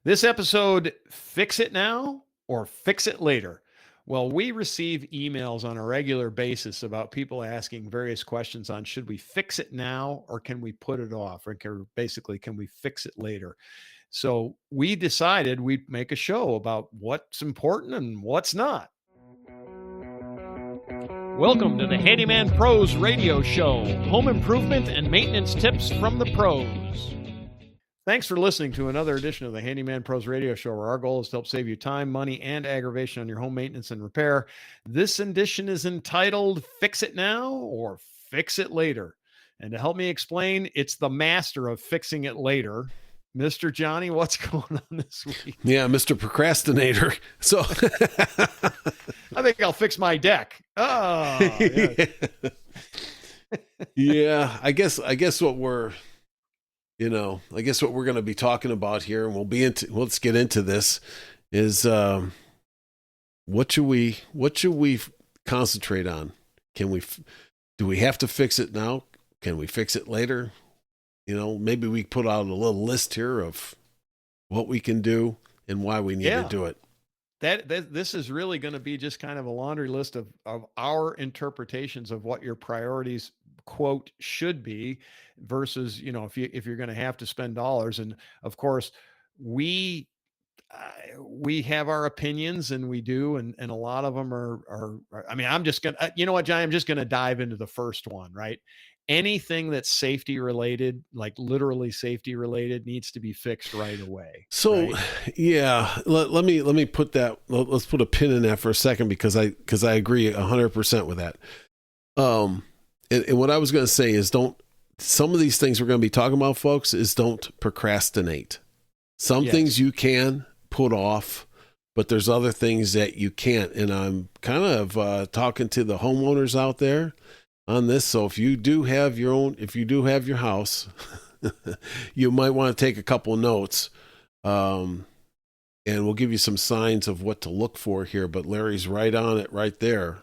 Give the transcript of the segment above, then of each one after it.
This episode, fix it now or fix it later? Well, we receive emails on a regular basis about people asking various questions on should we fix it now or can we put it off? Or basically, can we fix it later? So we decided we'd make a show about what's important and what's not. Welcome to the Handyman Pros Radio Show, home improvement and maintenance tips from the pros. Thanks for listening to another edition of the Handyman Pros Radio Show, where our goal is to help save you time, money, and aggravation on your home maintenance and repair. This edition is entitled Fix It Now or Fix It Later. And to help me explain, it's the master of fixing it later, Mr. Johnny. What's going on this week? Yeah, Mr. Procrastinator. So I think I'll fix my deck. Oh, yeah. Yeah, I guess what we're going to be talking about here, and let's get into this, is what should we concentrate on? Do we have to fix it now? Can we fix it later? Maybe we put out a little list here of what we can do and why we need to do it. This is really going to be just kind of a laundry list of our interpretations of what your priorities, quote, should be versus, if you're going to have to spend dollars. And of course, we have our opinions, and we do. And a lot of them are I mean, I'm just going to, you know what, Johnny, I'm just going to dive into the first one, right? Anything that's safety related, like literally safety related, needs to be fixed right away. So, right? Yeah, let me put that. Let's put a pin in that for a second, because I agree 100% with that. And what I was going to say is, some of these things we're going to be talking about, folks, is don't procrastinate. Some things you can put off, but there's other things that you can't. And I'm kind of talking to the homeowners out there on this. So if you do have your house, you might want to take a couple notes, and we'll give you some signs of what to look for here. But Larry's right on it right there.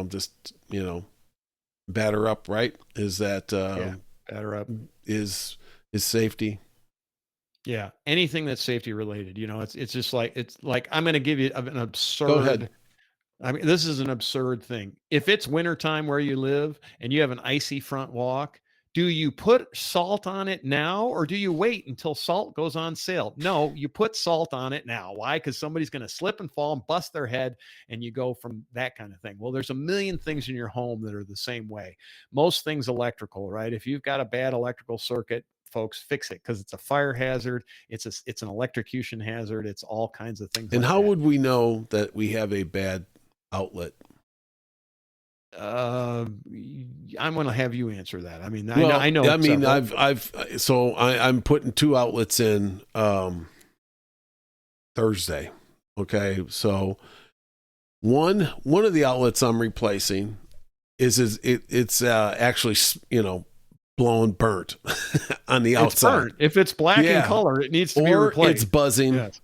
Just, batter up, right? Is that, batter up is safety. Yeah. Anything that's safety related, it's just like, I'm going to give you an absurd. Go ahead. I mean, this is an absurd thing. If it's wintertime where you live and you have an icy front walk, do you put salt on it now, or do you wait until salt goes on sale? No, you put salt on it now. Why? Because somebody's going to slip and fall and bust their head, and you go from that kind of thing. Well, there's a million things in your home that are the same way. Most things electrical, right? If you've got a bad electrical circuit, folks, fix it, because it's a fire hazard. It's an electrocution hazard. It's all kinds of things. And how would we know that we have a bad outlet? I'm going to have you answer that. I mean, I know. I mean, I'm putting 2 outlets in Thursday. Okay, so one of the outlets I'm replacing it's actually blowing burnt on the outside. Burnt. If it's black in color, it needs to be replaced. It's buzzing, yes.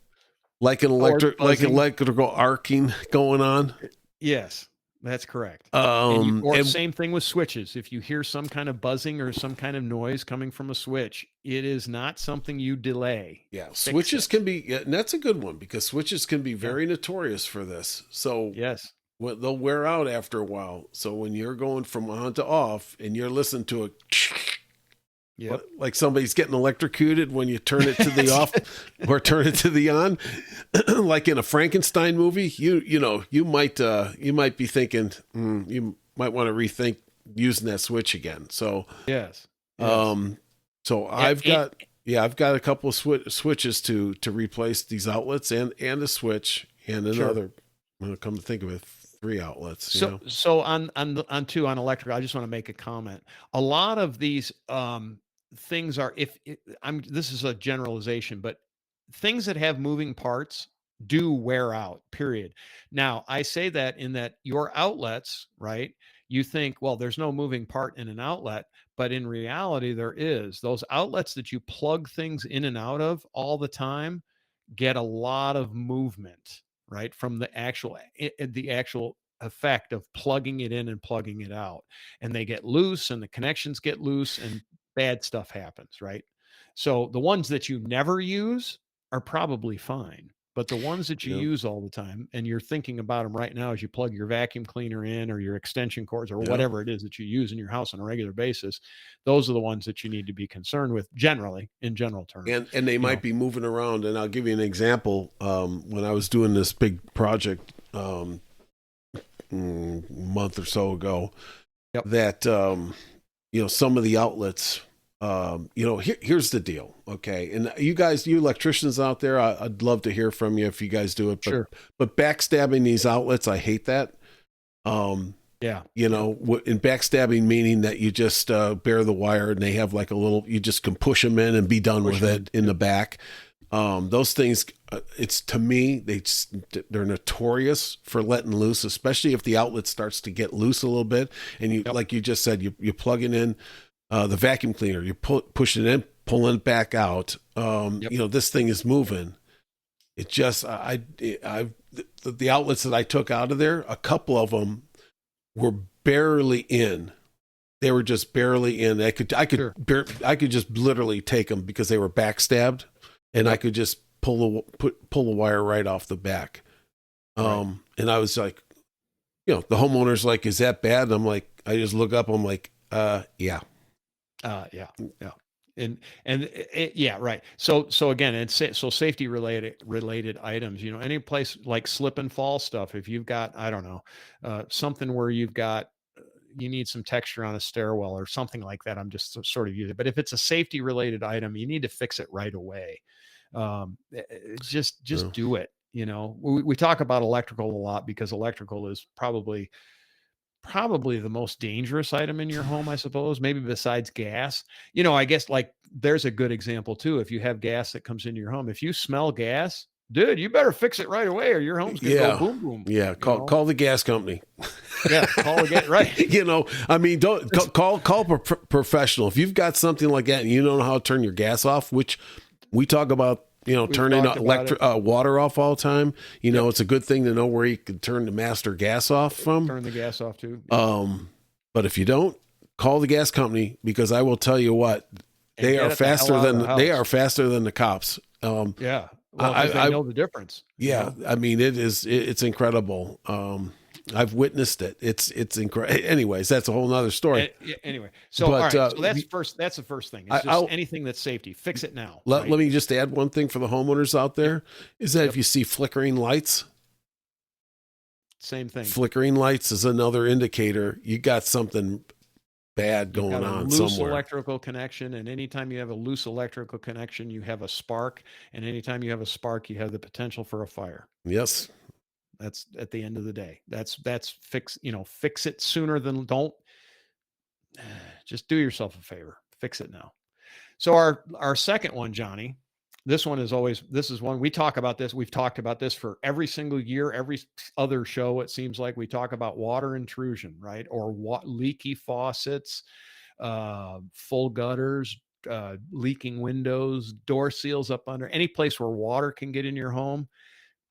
like electrical arcing going on. Yes, that's correct. Same thing with switches. If you hear some kind of buzzing or some kind of noise coming from a switch, it is not something you delay. Yeah, switches can be, and that's a good one, because switches can be very notorious for this. So yes, they'll wear out after a while. So when you're going from on to off and you're listening to like somebody's getting electrocuted when you turn it to the off or turn it to the on, like in a Frankenstein movie, you might be thinking, you might want to rethink using that switch again. So yes. So I've got a couple of switches to replace these outlets and a switch and another. I'm going to come to think of it, 3 outlets. So on electrical, I just want to make a comment. A lot of these things are, this is a generalization, but things that have moving parts do wear out, period. Now, I say that in that your outlets, right? You think, well, there's no moving part in an outlet, but in reality, there is. Those outlets that you plug things in and out of all the time get a lot of movement, right? From the actual effect of plugging it in and plugging it out, and they get loose, and the connections get loose, and bad stuff happens, right? So the ones that you never use are probably fine. But the ones that you Yeah. use all the time, and you're thinking about them right now as you plug your vacuum cleaner in or your extension cords or Yeah. whatever it is that you use in your house on a regular basis, those are the ones that you need to be concerned with generally, in general terms. And they You might know, be moving around. And I'll give you an example. When I was doing this big project month or so ago, yep, that some of the outlets, here's the deal. Okay. And you guys, you electricians out there, I'd love to hear from you if you guys do it, sure. but backstabbing these outlets, I hate that. um Yeah. in backstabbing, meaning that you just bare the wire and they have like a little, you just can push them in and be done Push with 'em it in. in the Yep. back. Those things, it's, to me, they're notorious for letting loose, especially if the outlet starts to get loose a little bit. And you, Yep. like you just said, you plug it in, the vacuum cleaner, you push it in, pulling it back out. Yep. This thing is moving. It just, the outlets that I took out of there, a couple of them were barely in. They were just barely in. Sure. I could just literally take them because they were backstabbed, and I Yep. could just pull the wire right off the back. Right. And I was like, the homeowner's like, "Is that bad?" And I'm like, I just look up. I'm like, yeah, Yeah, yeah. Yeah, right. So again, so safety related items, any place like slip and fall stuff. If you've got, I don't know, something where you need some texture on a stairwell or something like that. I'm just sort of using, but if it's a safety related item, you need to fix it right away. Just no, do it. We talk about electrical a lot because electrical is probably the most dangerous item in your home, I suppose, maybe besides gas. I guess like there's a good example too. If you have gas that comes into your home, if you smell gas, dude, you better fix it right away or your home's going to go yeah, boom, boom, yeah. Call the gas company. Yeah, call again. Right. I mean, don't call a professional if you've got something like that and you don't know how to turn your gas off, which we talk about. We've Turning talked about it. water off all the time. Yep. It's a good thing to know where you can turn the master gas off from. Turn the gas off too. Yep. But if you don't, call the gas company, because I will tell you what, And they get are it the hell faster out of than the they house. are faster than the cops. Yeah. Well, because they know the difference. Yeah, I mean, it's incredible. I've witnessed it. It's incredible. Anyways, that's a whole nother story. Anyway, so But all right, so that's the first thing. It's just anything that's safety. Fix it now. let Right? me just add one thing for the homeowners out there, is that Yep. if you see flickering lights, Same thing. flickering lights is another indicator you got something bad You've going got a on loose somewhere. electrical connection, and anytime you have a loose electrical connection, you have a spark, and anytime you have a spark, you have the potential for a fire. Yes. That's at the end of the day. That's fix it sooner than don't. Just do yourself a favor. Fix it now. So our second one, Johnny, this is one we talk about this. We've talked about this for every single year, every other show. It seems like we talk about water intrusion, right? Or leaky faucets, full gutters, leaking windows, door seals up under any place where water can get in your home.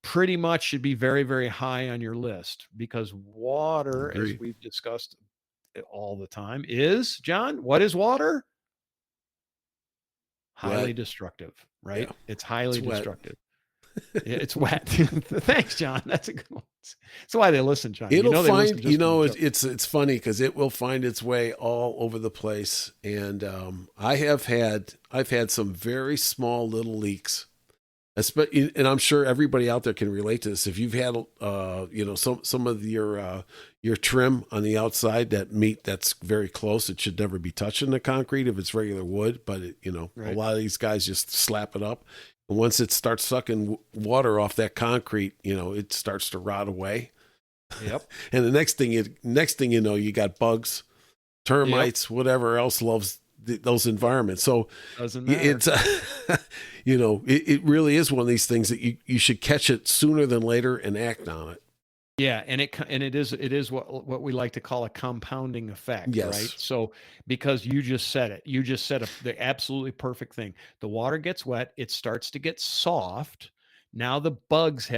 Pretty much should be very, very high on your list because water, as Agree. we've discussed all the time, is John. What is water? Highly Wet. destructive, Yeah. right? It's highly It's wet. destructive. It's wet. Thanks, John. That's a good one. That's why they listen, John. It'll They listen find, just for the joke. it's funny because it will find its way all over the place. And I've had some very small little leaks. And I'm sure everybody out there can relate to this. If you've had, some of your trim on the outside, that's very close. It should never be touching the concrete if it's regular wood. But Right. a lot of these guys just slap it up, and once it starts sucking water off that concrete, it starts to rot away. Yep. And the next thing you know, you got bugs, termites, whatever else loves those environments. So Doesn't matter. it's it really is one of these things that you should catch it sooner than later and act on it. Yeah, and it is what we like to call a compounding effect, Yes. right? So because you just said it, you just said the absolutely perfect thing. The water gets wet, it starts to get soft. Now the bugs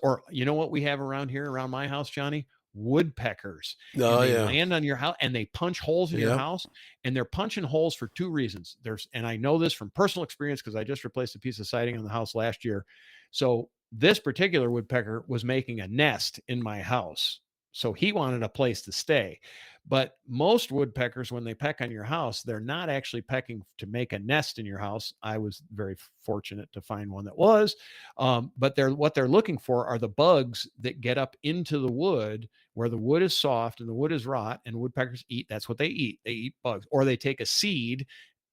or you know what we have around here around my house, Johnny? woodpeckers, and Oh they yeah. land on your house and they punch holes in your Yep. house, and they're punching holes for two reasons. And I know this from personal experience because I just replaced a piece of siding on the house last year. So this particular woodpecker was making a nest in my house. So he wanted a place to stay. But most woodpeckers, when they peck on your house, they're not actually pecking to make a nest in your house. I was very fortunate to find one that was. But what they're looking for are the bugs that get up into the wood where the wood is soft and the wood is rot, and woodpeckers eat. That's what they eat. They eat bugs, or they take a seed.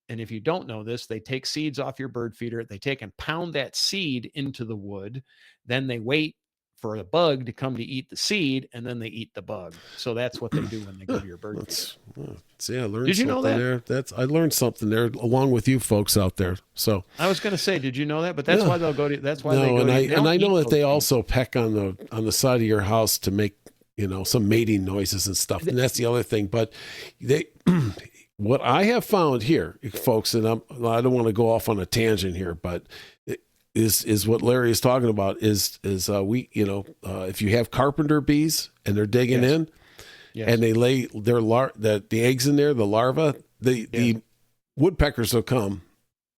And if you don't know this, they take seeds off your bird feeder. They take and pound that seed into the wood. Then they wait for a bug to come to eat the seed, and then they eat the bug. So that's what they do when they go Huh, to your bird feeder. see, I learned Did you know something that? there. I learned something there along with you folks out there. So I was going to say, did you know that? But that's yeah, why they'll go to. That's why they no, go to. They and don't I eat know that those they seeds. also peck on the side of your house to make some mating noises and stuff. And that's the other thing. But they, what I have found here, folks, and I don't want to go off on a tangent here, but is what Larry is talking about is we if you have carpenter bees and they're digging Yes. in Yes. and they lay the eggs in there, the larvae, the woodpeckers will come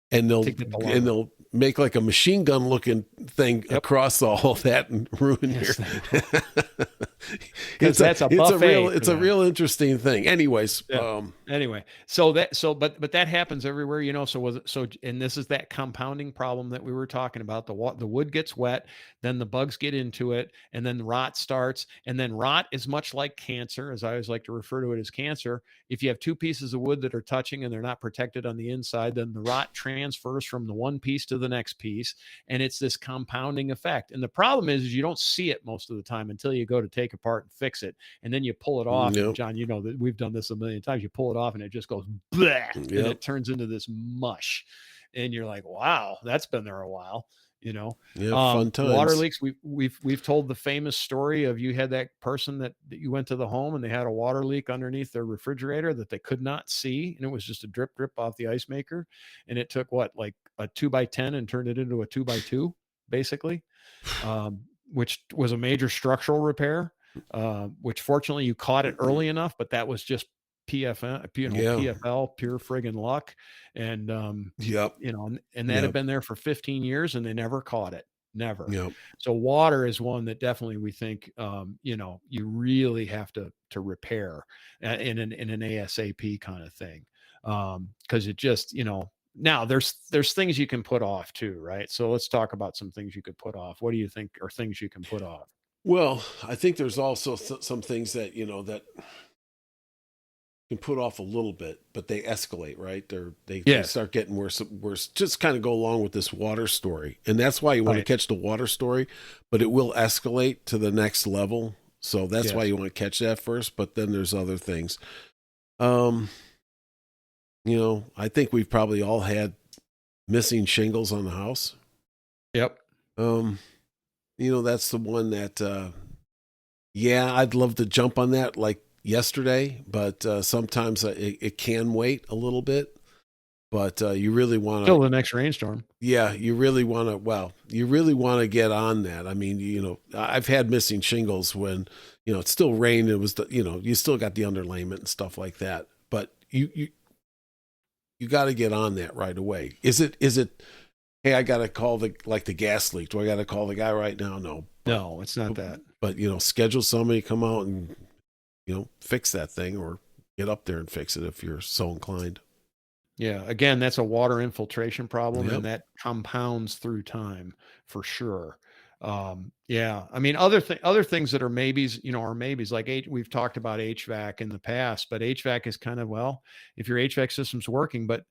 and To get the larva. they'll make like a machine gun looking thing Yep. across all of that and ruin Yes, your. because that's a buffet. It's a real interesting thing. Anyways, Yeah. Anyway, but that happens everywhere, and this is that compounding problem that we were talking about. The wood gets wet, then the bugs get into it, and then rot starts. And then rot is much like cancer, as I always like to refer to it as cancer. If you have two pieces of wood that are touching and they're not protected on the inside, then the rot transfers from the one piece to the next piece, and it's this compounding effect. And the problem is you don't see it most of the time until you go to take apart and fix it, and then you pull it off. And Yep. John, you know that we've done this a million times. You pull it off and it just goes bleh, and Yep. it turns into this mush, and you're like, wow, that's been there a while. Fun times. Water leaks. We've told the famous story of you had that person that you went to the home and they had a water leak underneath their refrigerator that they could not see, and it was just a drip off the ice maker, and it took like a 2x10 and turned it into a 2x2 basically, which was a major structural repair. Which fortunately you caught it early enough, but that was just PFL, pure friggin' luck. And, Yep. and that had been there for 15 years and they never caught it. Never. Yep. So water is one that definitely we think, you really have to repair in an ASAP kind of thing. Cause it just, now there's things you can put off too, right? So let's talk about some things you could put off. What do you think are things you can put off? Well, I think there's also some things that that can put off a little bit, but they escalate, right? They Yes. start getting worse. Just kind of go along with this water story, and that's why you want to catch the water story, but it will escalate to the next level. So that's why you want to catch that first. But then there's other things. I think we've probably all had missing shingles on the house. Yep. That's the one that, I'd love to jump on that like yesterday, but sometimes it can wait a little bit. But you really want to till the next rainstorm. Yeah, you really want to get on that. I mean, I've had missing shingles when it's still rain. It was you still got the underlayment and stuff like that. But you got to get on that right away. Is it? Hey, I got to call the gas leak. Do I got to call the guy right now? No. No, it's not that. But schedule somebody to come out and fix that thing, or get up there and fix it if you're so inclined. Yeah, again, that's a water infiltration problem, Yep. and that compounds through time for sure. Yeah, I mean, other things that are maybes, are maybes. Like we've talked about HVAC in the past, but HVAC is kind of, well, if your HVAC system's working, but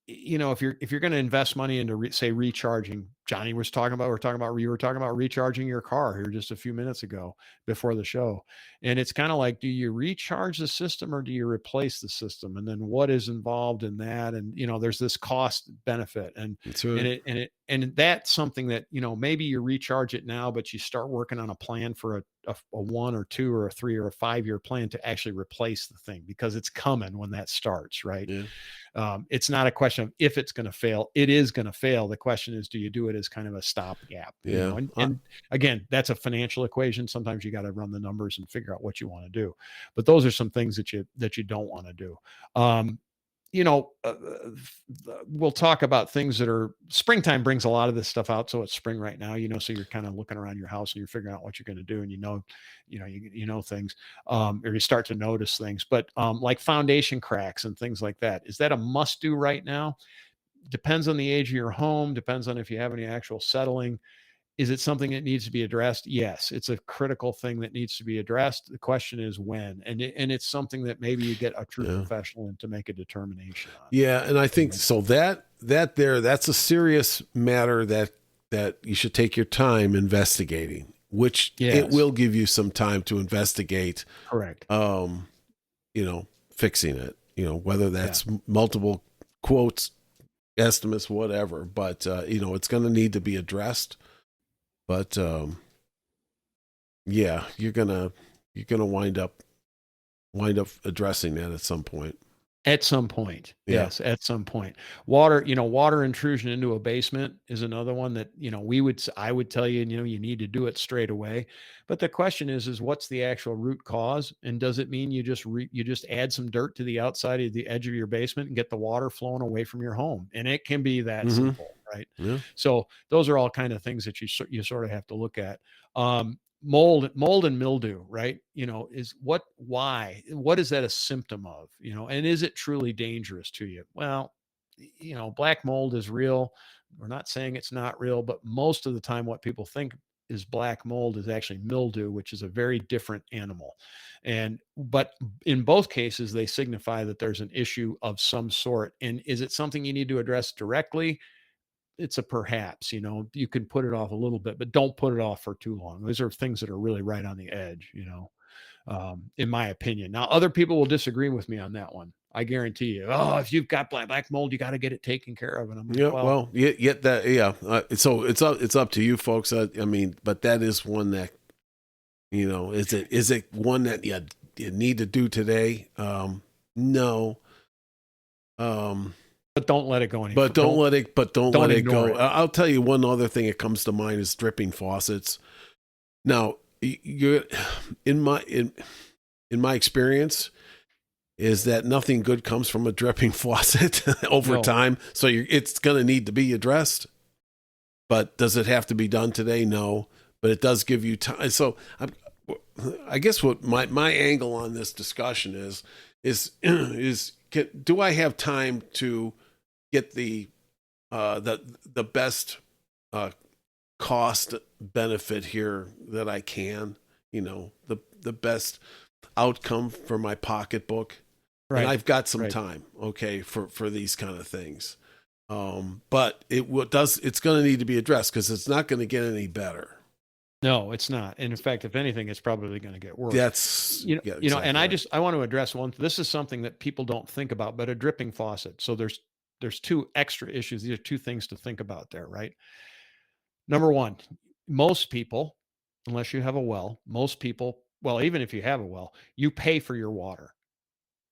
if you're going to invest money into say recharging, Johnny was talking about, we were talking about recharging your car here just a few minutes ago before the show. And it's kind of like, do you recharge the system or do you replace the system? And then what is involved in that? And, there's this cost benefit, and, That's right. and that's something that, maybe you recharge it now, but you start working on a plan for a 1 or 2 or a 3 or a 5-year plan to actually replace the thing, because it's coming when that starts, right? Yeah. It's not a question of if it's going to fail. It is going to fail. The question is, do you do it as kind of a stopgap, Yeah. and again, that's a financial equation. Sometimes you got to run the numbers and figure out what you want to do. But those are some things that you don't want to do. Um, we'll talk about things that are springtime brings a lot of this stuff out. So it's spring right now, so you're kind of looking around your house and you're figuring out what you're going to do, and you know things, or you start to notice things. But like foundation cracks and things like that, is that a must do right now? Depends on the age of your home. Depends on if you have any actual settling. Is it something that needs to be addressed? Yes, it's a critical thing that needs to be addressed. The question is when, and it's something that maybe you get a true Yeah. professional in to make a determination on. Yeah, and I You think know? so that's a serious matter that you should take your time investigating, which it Yes, will give you some time to investigate, correct. um, fixing it, whether Yeah, that's multiple quotes, estimates, whatever, but it's going to need to be addressed. But yeah, you're gonna wind up addressing that at some point. at some point. Yeah. Yes, at some point. Water intrusion into a basement is another one that I would tell you, you need to do it straight away. But the question is what's the actual root cause, and does it mean you just add some dirt to the outside of the edge of your basement and get the water flowing away from your home? And it can be that Hmm. simple, right? Yeah. So those are all kind of things that you sort of have to look at. Mold and mildew, right? Is what is that a symptom of? And is it truly dangerous to you? Well, black mold is real. We're not saying it's not real, but most of the time what people think is black mold is actually mildew, which is a very different animal. But in both cases they signify that there's an issue of some sort. And is it something you need to address directly? It's a perhaps. You can put it off a little bit, but don't put it off for too long. Those are things that are really right on the edge, in my opinion. Now, other people will disagree with me on that one. I guarantee you. Oh, if you've got black mold, you got to get it taken care of. And I'm like, Yeah. well, Well, yet that, yeah. So it's up to you folks. I mean, but that is one that, is it one that you need to do today? No. Um, but don't let it go any. but don't let it, don't go. ignore it. I'll tell you one other thing that comes to mind is dripping faucets. Now, you're in my experience, is that nothing good comes from a dripping faucet over No, time. So it's going to need to be addressed. But does it have to be done today? No. But it does give you time. So I guess what my angle on this discussion do I have time to get the best cost benefit here that I can? The best outcome for my pocketbook, and right, I've got some right. time, okay, for these kind of things. But it's going to need to be addressed because it's not going to get any better. No, it's not. And in fact, if anything, it's probably going to get worse. That's yeah, And exactly right. I want to address one. This is something that people don't think about, but a dripping faucet. So there's two extra issues. These are two things to think about there, right? Number one, most people, unless you have a well, well, even if you have a well, you pay for your water,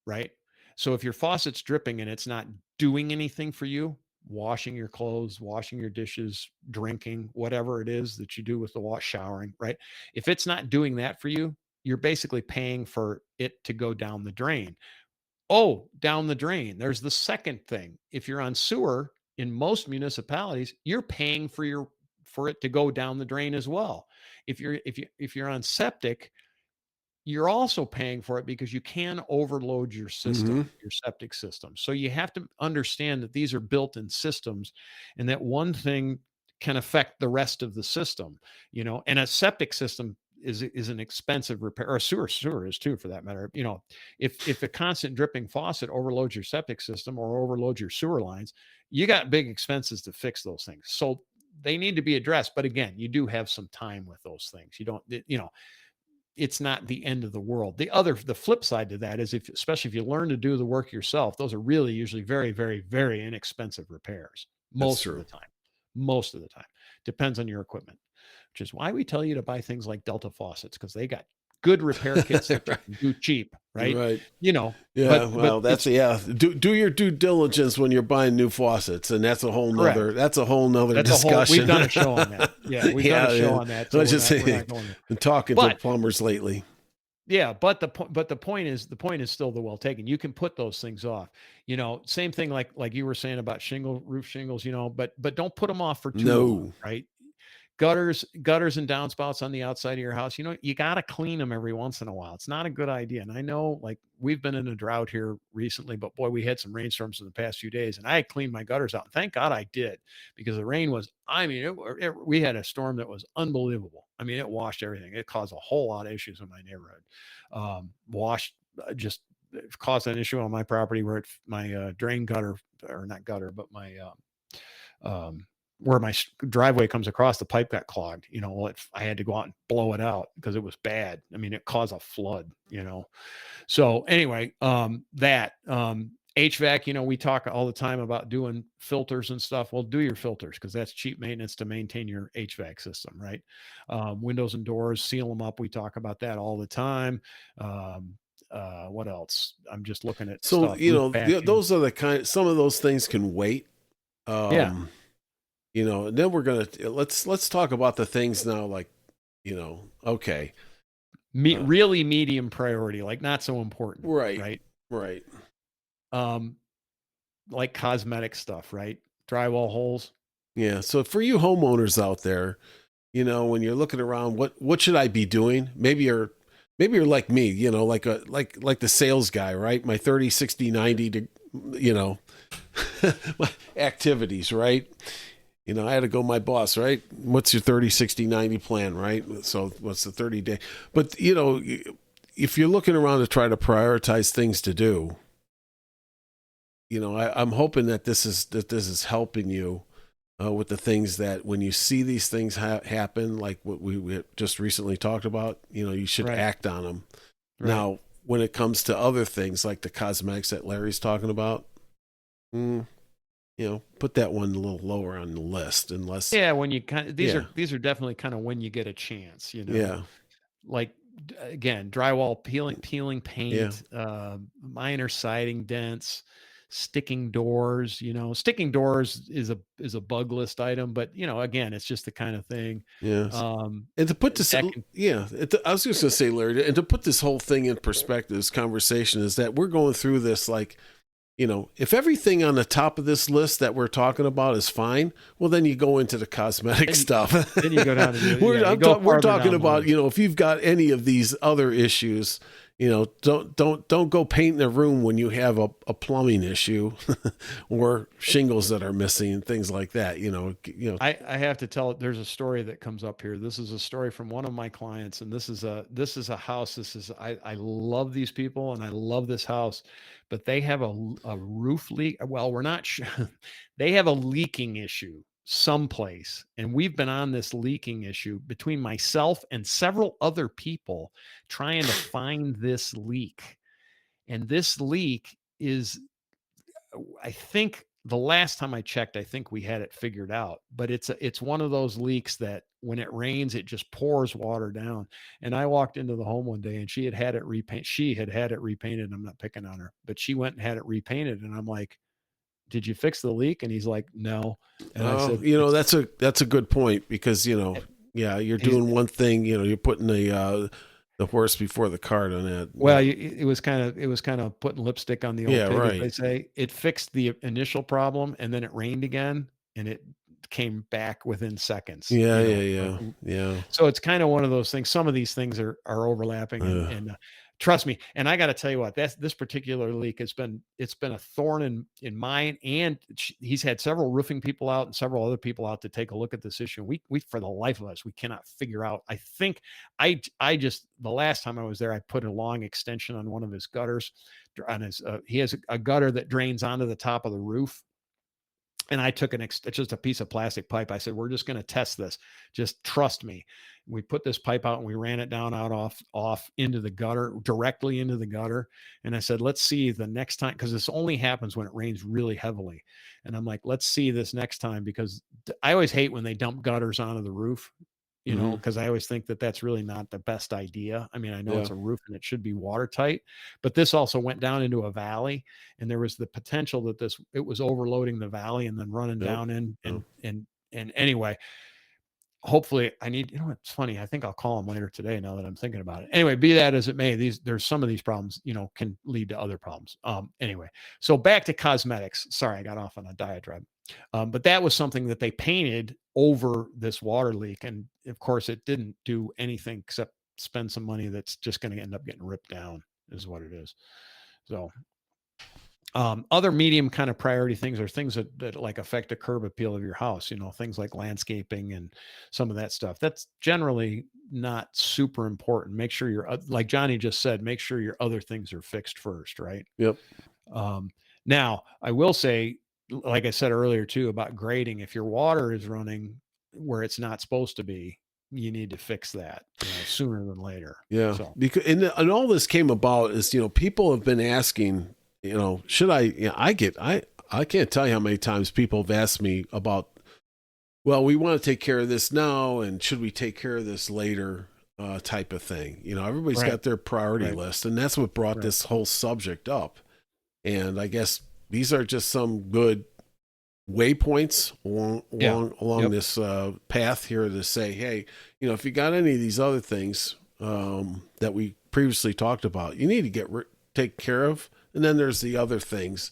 right? So if your faucet's dripping and it's not doing anything for you, washing your clothes, washing your dishes, drinking, whatever it is that you do with the showering, right? If it's not doing that for you, you're basically paying for it to go down the drain. Oh, down the drain. There's the second thing. If you're on sewer in most municipalities, you're paying for it to go down the drain as well. If you're on septic, you're also paying for it because you can overload your Mm-hmm. system, your septic system. So you have to understand that these are built-in systems and that one thing can affect the rest of the system, and a septic system is an expensive repair, or a sewer is too, for that matter. If a constant dripping faucet overloads your septic system or overloads your sewer lines, you got big expenses to fix those things. So they need to be addressed. But again, you do have some time with those things. You don't, it's not the end of the world. The flip side to that is, especially if you learn to do the work yourself, those are really usually very, very, very inexpensive repairs That's most of the true. time. Most of the time. Depends on your equipment, which is why we tell you to buy things like Delta faucets, because they got good repair kits that you Right. can do cheap, right? Right. You know, Yeah, but well, that's it's yeah. Do your due diligence when you're buying new faucets, and correct. that's a whole nother That's a whole we've discussion. done a show on that. Yeah, we've done a Yeah, show yeah. on that, so Let's just we're say, not going there. been talking to But plumbers lately. yeah, but the point is still the well taken. You can put those things off. You know, same thing like you were saying about roof shingles, you know, but don't put them off for too long, No, right? Gutters and downspouts on the outside of your house, you know, you got to clean them every once in a while. It's not a good idea. And I know, like, we've been in a drought here recently, but boy, we had some rainstorms in the past few days, and I cleaned my gutters out. And thank God I did, because the rain was, I mean, we had a storm that was unbelievable. I mean, it washed everything. It caused a whole lot of issues in my neighborhood. Washed just it caused an issue on my property where my drain gutter, or not gutter, but my where my driveway comes across, the pipe got clogged. You know, I had to go out and blow it out because it was bad. I mean, it caused a flood. You know, so anyway, HVAC. You know, we talk all the time about doing filters and stuff. Well, do your filters, because that's cheap maintenance to maintain your HVAC system, right? Windows and doors, seal them up. We talk about that all the time. What else? I'm just looking at so stuff. Leak vacuum. those are the kind. Some of those things can wait. Yeah. Um, and then we're gonna let's talk about the things now. Like, okay, uh, Really medium priority, like not so important, right, right? right. Um, like cosmetic stuff, right? Drywall holes. Yeah. So for you homeowners out there, when you're looking around, what should I be doing? Maybe you're like me, like the sales guy, right? My 30, 60, 90 to, activities, right? I had to go my boss, right? What's your 30, 60, 90 plan, right? So what's the 30-day? But, if you're looking around to try to prioritize things to do, I'm hoping that this is helping you with the things that when you see these things happen, like what we just recently talked about, you should Right. act on them. Right. Now, when it comes to other things like the cosmetics that Larry's talking about, put that one a little lower on the list, unless Yeah, when you kind of yeah, these are definitely kind of when you get a chance, yeah, like again, drywall peeling yeah, paint, minor siding dents, sticking doors. Sticking doors is a bug list item, but again, it's just the kind of thing. yeah. Um, And to put this, that can I was just going to say, Larry, and to put this whole thing in perspective, this conversation is that we're going through this like, if everything on the top of this list that we're talking about is fine, well, then you go into the cosmetic stuff. Then you go down to we're talking about, if you've got any of these other issues, don't go painting a room when you have a plumbing issue or shingles that are missing and things like that. I have to tell it. There's a story that comes up here. This is a story from one of my clients, and this is a house. I love these people and I love this house, but they have a roof leak. Well, we're not sure. They have a leaking issue someplace, and we've been on this leaking issue between myself and several other people trying to find this leak. And this leak is, I think the last time I checked, I think we had it figured out, but it's one of those leaks that when it rains, it just pours water down. And I walked into the home one day and she had it repainted. She had had it repainted. I'm not picking on her, but she went and had it repainted. And I'm like, did you fix the leak? And he's like, no. And I Oh, said, it's, that's a good point because, yeah, you're he's, doing one thing, you're putting the horse before the cart on that. well, Yeah. it was kind of putting lipstick on the old Yeah, pig, as they right. say. It fixed the initial problem, and then it rained again, and it came back within seconds. Yeah, yeah, yeah, yeah. So it's kind of one of those things. Some of these things are overlapping, and trust me. And I got to tell you what, this particular leak it's been a thorn in mine. And he's had several roofing people out and several other people out to take a look at this issue. We for the life of us, we cannot figure out. I think I just the last time I was there, I put a long extension on one of his gutters. On his he has a gutter that drains onto the top of the roof, and I took it's just a piece of plastic pipe. I said, we're just going to test this. Just trust me. We put this pipe out and we ran it down out off into the gutter, directly into the gutter. And I said, let's see the next time, because this only happens when it rains really heavily. And I'm like, let's see this next time, because I always hate when they dump gutters onto the roof. Hmm. because I always think that that's really not the best idea. I mean, I know Yeah. it's a roof and it should be watertight, but this also went down into a valley, and there was the potential that it was overloading the valley and then running Yep. down in, Oh, and anyway, hopefully I need, it's funny. I think I'll call him later today now that I'm thinking about it. Anyway, be that as it may, there's some of these problems, can lead to other problems. Anyway, so back to cosmetics. Sorry, I got off on a diatribe. But that was something that they painted over this water leak. And of course it didn't do anything except spend some money that's just going to end up getting ripped down is what it is. So other medium kind of priority things are things that like affect the curb appeal of your house, things like landscaping and some of that stuff. That's generally not super important. Make sure like Johnny just said, make sure your other things are fixed first, right? yep. Um, Now, I will say, like I said earlier too, about grading, if your water is running where it's not supposed to be, you need to fix that, sooner than later. Yeah. So, Because and all this came about is, people have been asking, should I, I can't tell you how many times people have asked me about, well, we want to take care of this now, and should we take care of this later, type of thing. Everybody's right, got their priority right, list, and that's what brought right. this whole subject up. And I guess these are just some good waypoints Yeah. along Yep. this path here to say, hey, if you got any of these other things that we previously talked about, you need to take care of. And then there's the other things.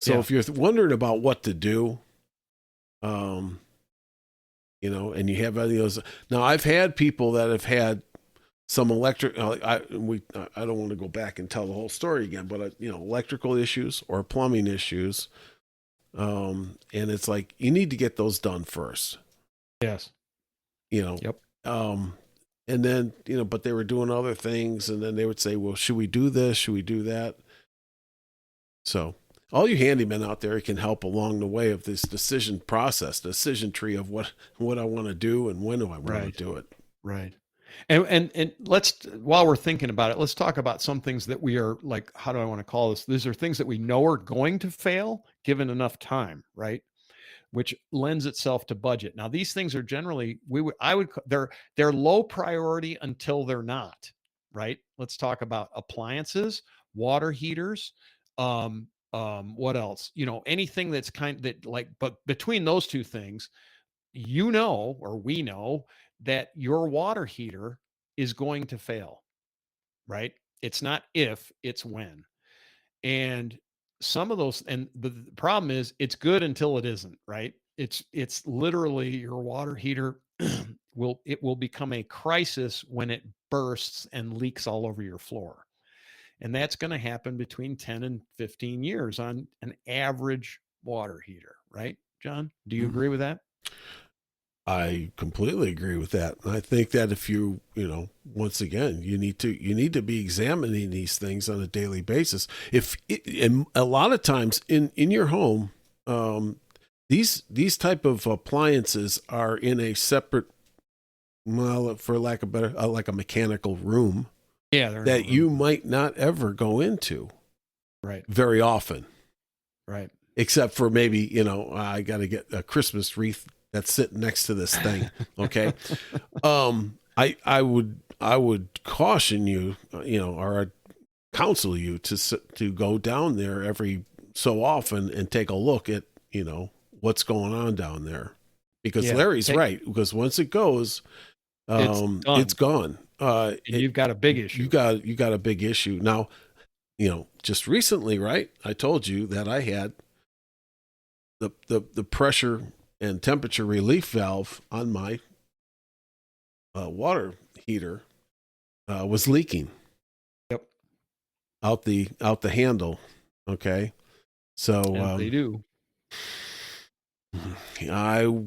So Yeah. if you're wondering about what to do, and you have any of those, now I've had people that have had some electric, I don't want to go back and tell the whole story again, but electrical issues or plumbing issues. And it's like, you need to get those done first, Yes. Yep. um, and then, but they were doing other things, and then they would say, well, should we do this? Should we do that? So all you handymen out there can help along the way of this decision tree of what I want to do and when do I want Right. to do it. Right. And let's, while we're thinking about it, let's talk about some things that we are like, how do I want to call this? These are things that we know are going to fail given enough time, right? Which lends itself to budget. Now, these things are generally, they're low priority until they're not, right? Let's talk about appliances, water heaters, what else? Anything that's but between those two things, or we know that your water heater is going to fail, right? It's not if, it's when. And some of those, and the problem is it's good until it isn't, right? It's literally your water heater will become a crisis when it bursts and leaks all over your floor. And that's going to happen between 10 and 15 years on an average water heater, right? John, do you agree with that? I completely agree with that. And I think that if once again, you need to be examining these things on a daily basis. And a lot of times in your home, these type of appliances are in a separate, well, for lack of better, like a mechanical room. Yeah, that you might not ever go into, right, very often, right, except for maybe I got to get a Christmas wreath that's sitting next to this thing. Okay. I would caution you, or counsel you to go down there every so often and take a look at, what's going on down there, because Larry's right. Because once it goes, it's gone. You've got a big issue. You got a big issue. Now, just recently, right? I told you that I had the pressure and temperature relief valve on my water heater was leaking. Yep. Out the handle. Okay. So they do. I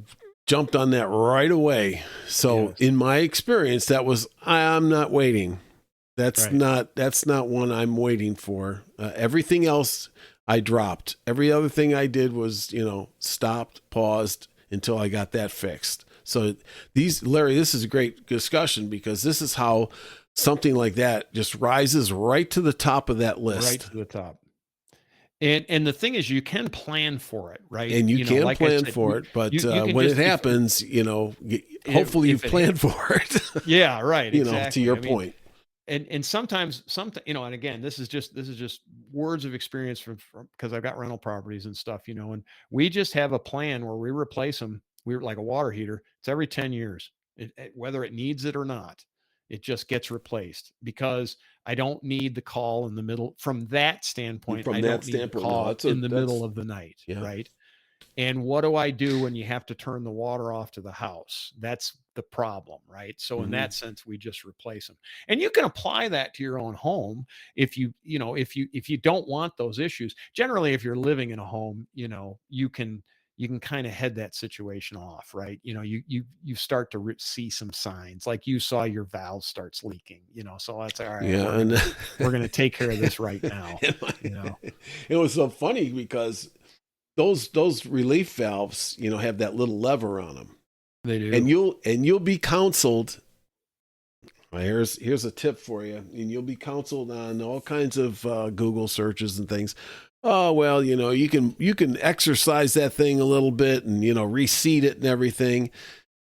jumped on that right away. So Yes. in my experience, I'm not waiting. That's not one I'm waiting for. Everything else I dropped. Every other thing I did was, stopped, paused until I got that fixed. So Larry, this is a great discussion, because this is how something like that just rises right to the top of that list. Right to the top. And the thing is, you can plan for it, right? And you can Like I plan said, for it, but you can when it just happens, hopefully if you've it planned for it. yeah, right, To exactly. your I mean, point. and sometimes and again, this is just words of experience from because I've got rental properties and stuff, and we just have a plan where we replace them. We're like a water heater. It's every 10 years. Whether it needs it or not, it just gets replaced because I don't need the call in the middle. From that standpoint, From I that don't need the standpoint, no, call in the middle of the night, yeah. right? And what do I do when you have to turn the water off to the house? That's the problem, right? So in Hmm. that sense, we just replace them. And you can apply that to your own home if you don't want those issues. Generally, if you're living in a home, you can kind of head that situation off, right? You start to see some signs, like you saw your valve starts leaking, so that's all right. Yeah, We're and gonna we're gonna take care of this right now, you know. it was so funny because those relief valves, have that little lever on them, They and do. you'll be counseled. Well, here's a tip for you, and you'll be counseled on all kinds of Google searches and things. Oh well, you can exercise that thing a little bit and reseat it and everything.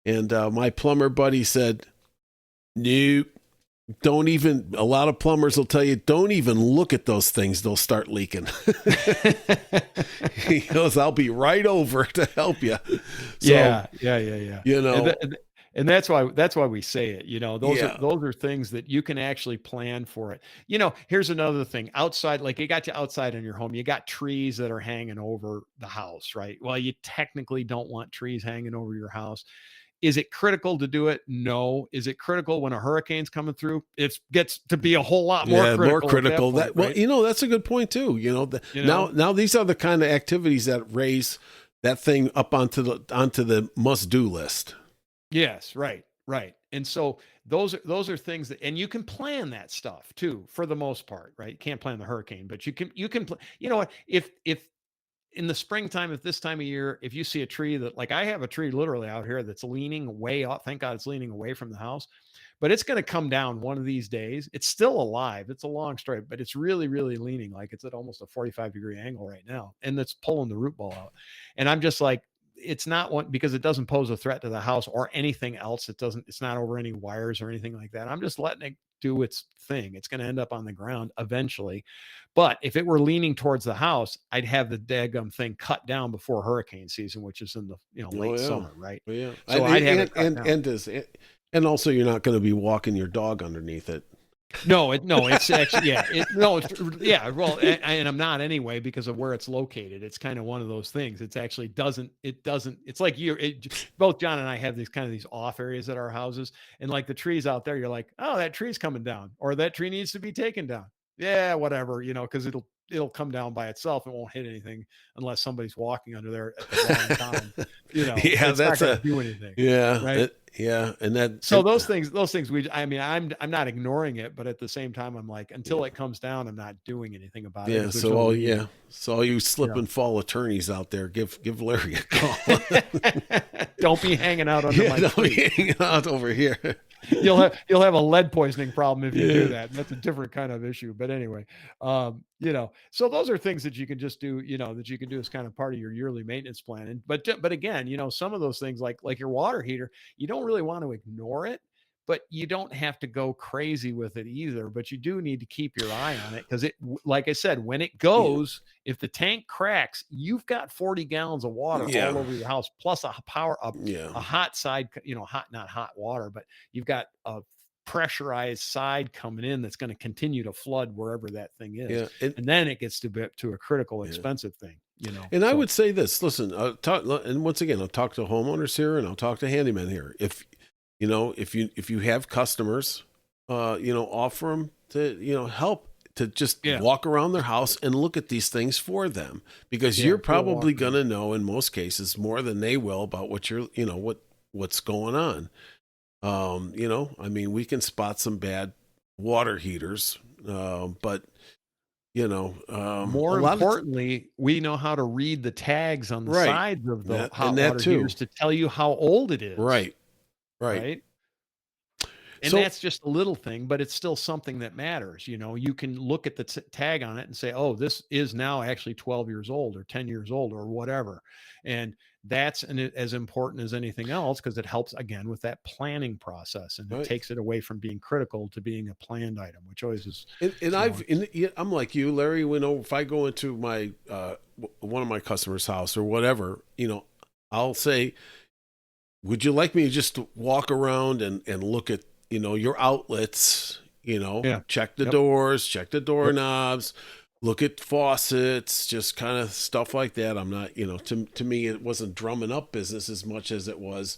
And my plumber buddy said, "Nope, don't even." A lot of plumbers will tell you, "Don't even look at those things; they'll start leaking." He goes, "I'll be right over to help you." So Yeah, yeah, yeah, yeah. you And know, tha and that's why we say it, those are yeah, those are things that you can actually plan for it. Here's another thing, outside, like you got you outside in your home, you got trees that are hanging over the house, right? Well, you technically don't want trees hanging over your house. Is it critical to do it? No. Is it critical when a hurricane's coming through? It gets to be a whole lot more yeah, more critical at that critical. point, That well, right? that's a good point too. You know? Now these are the kind of activities that raise that thing up onto the must do list. Yes, right, right. And so those are things that, and you can plan that stuff too, for the most part, right? You can't plan the hurricane, but you can you know what? If in the springtime, at this time of year, if you see a tree that, like, I have a tree literally out here that's leaning way off. Thank God it's leaning away from the house, but it's going to come down one of these days. It's still alive. It's a long story, but it's really, really leaning, like it's at almost a 45-degree angle right now. And it's pulling the root ball out. And I'm just like, it's not one because it doesn't pose a threat to the house or anything else. It's not over any wires or anything like that. I'm just letting it do its thing. It's going to end up on the ground eventually. But if it were leaning towards the house, I'd have the daggum thing cut down before hurricane season, which is in the Oh late yeah, summer, right? oh, yeah. So I'd have it cut And down. and also you're not going to be walking your dog underneath it. No, it's actually, yeah, no, yeah, well, and I'm not anyway because of where it's located. It's kind of one of those things. It doesn't. It's like both John and I have these off areas at our houses, and like the trees out there, you're like, oh, that tree's coming down, or that tree needs to be taken down. Yeah, whatever, because it'll come down by itself. It won't hit anything unless somebody's walking under there at the wrong time. Yeah, It's not that's going to a do anything, yeah, right? yeah, and that So those things I mean, I'm not ignoring it, but at the same time, I'm like, until it comes down, I'm not doing anything about it yeah. because there's no reason, So all you you slip know. and fall attorneys out there, give Larry a call. Don't be hanging out under Yeah, my don't be tree. hanging out over here. You'll have a lead poisoning problem if you do Yeah, that. That's a different kind of issue. But anyway, so those are things that you can just do, that you can do as kind of part of your yearly maintenance plan. And but again, some of those things like your water heater, you don't really want to ignore it, but you don't have to go crazy with it either. But you do need to keep your eye on it because like I said, when it yeah, goes, if the tank cracks, you've got 40 gallons of water all yeah, over your house, plus yeah, a hot side, not hot water, but you've got a pressurized side coming in that's going to continue to flood wherever that thing is. yeah, And then it gets to a critical yeah. expensive thing. And I So would say this. Listen, and once again, I'll talk to homeowners here, and I'll talk to handymen here. If you have customers, offer them to help to just yeah, walk around their house and look at these things for them, because yeah, you're do a probably walkthrough. gonna know in most cases more than they will about what's going on. I mean, we can spot some bad water heaters, but a More lot of importantly, we know how to read the tags on the right, sides of the and hot that water too, heaters to tell you how old it is, right, right. right? And So that's just a little thing, but it's still something that matters. You can look at the tag on it and say, oh, this is now actually 12 years old or 10 years old or whatever. And that's as important as anything else, because it helps again with that planning process, and it right. takes it away from being critical to being a planned item, which always is, And I'm like you, Larry. If I go into my one of my customers' house or whatever, I'll say, would you like me to just walk around and look at, your outlets, yeah. check the Yep. doors, check the Yep. doorknobs, look at faucets, just kind of stuff like that. I'm not, to me, it wasn't drumming up business as much as it was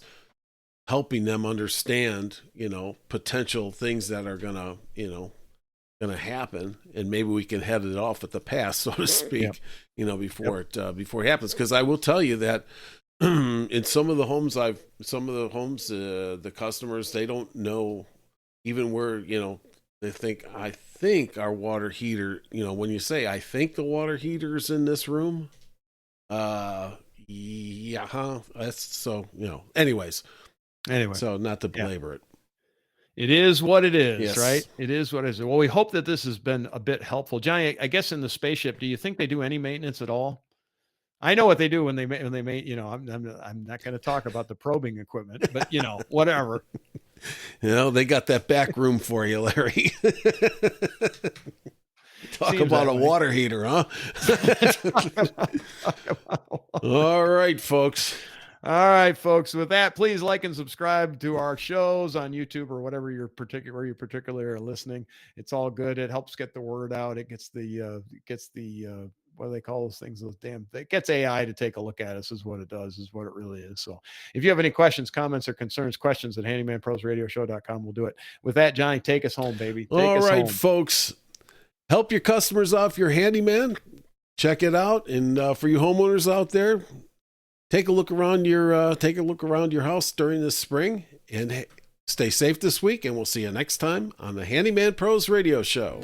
helping them understand, potential things that are gonna happen, and maybe we can head it off at the pass, so to speak, Yep. before it happens. Because I will tell you that in some of the homes, the customers, they don't know even where, they think, I think our water heater, when you say, I think the water heater's in this room, yeah, huh? That's so, anyways, Anyway, so not to belabor it. it is what it is, Yes. right? It is what it is. Well, we hope that this has been a bit helpful. Johnny, I guess in the spaceship, do you think they do any maintenance at all? I know what they do when they make, I'm not going to talk about the probing equipment, but whatever. They got that back room for you, Larry. Talk Seems about that a way. water heater, huh? All right, folks. All right, folks. With that, please like and subscribe to our shows on YouTube or whatever where you particularly are listening. It's all good. It helps get the word out. It gets the what do they call those things? It gets AI to take a look at us, is what it does, is what it really is. So if you have any questions, comments, or concerns, questions at handymanprosradioshow.com. We'll do it. With that, Johnny, take us home, baby. All right, home. folks. Help your customers off your handyman. Check it out. And for you homeowners out there, take a look around your house during this spring, and stay safe this week. And we'll see you next time on the Handyman Pros Radio Show.